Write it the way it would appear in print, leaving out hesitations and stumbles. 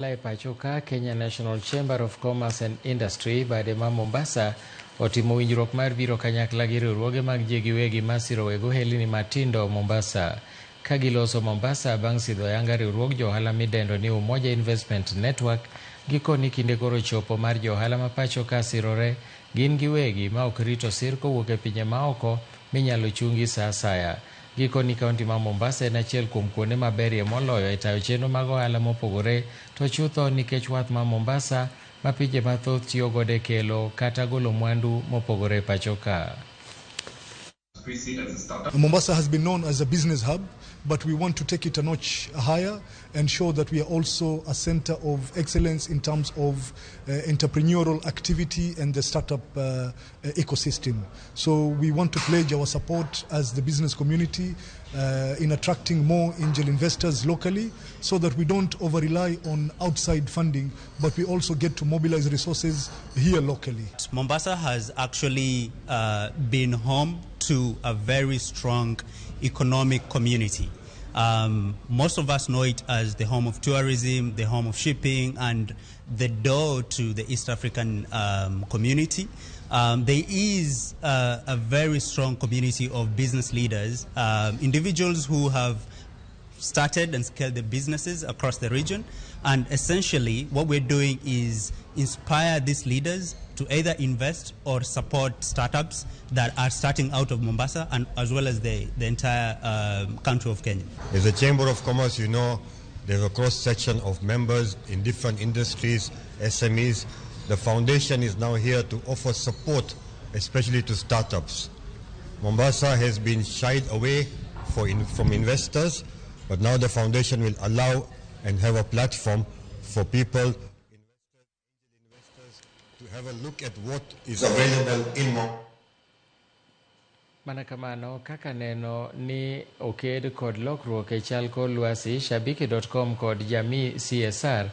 Pachoka, Kenya National Chamber of Commerce and Industry bade ma Mombasa otimo winjruok mar biro kanyakla gi riwruoge mag ji giwegi masiro wego helni matindo Mombasa. Ka giloso Mombasa bang' sidho yanga riwruog johala midendo ni Umoja Investment Network gikoni kinde koro chopo mar johala ma Pachoka sirore gin giwegi ma ok rito sir kowuok e pinje maoko minyalo chungi sa asaya. Gikoni kaunti ma Mombasa en achiel kuom kuonde maberie moloyo e tayo chenro mag ohala mopogore to chutho nikech wath ma Mombasa ma pinje mathoth tiyo godo e kelo kata golo mwandu mopogore Pachoka. Mombasa has been known as a business hub, but we want to take it a notch higher and show that we are also a center of excellence in terms of entrepreneurial activity and the startup ecosystem. So we want to pledge our support as the business community in attracting more angel investors locally so that we don't over-rely on outside funding, but we also get to mobilize resources here locally. Mombasa has actually been home to a very strong economic community. Most of us know it as the home of tourism, the home of shipping, and the door to the East African community. There is a very strong community of business leaders, individuals who have started and scaled their businesses across the region. And essentially what we're doing is inspire these leaders to either invest or support startups that are starting out of Mombasa and as well as the entire country of Kenya. As a Chamber of Commerce, you know, there's a cross-section of members in different industries, SMEs. The foundation is now here to offer support, especially to startups. Mombasa has been shied away from investors, but now the foundation will allow and have a platform for people, investors, to have a look at what is available in Mombasa. Manakamano kaka neno ni oked kod lokruok e chal kor lwasi, Shabiki.com kod Jamii CSR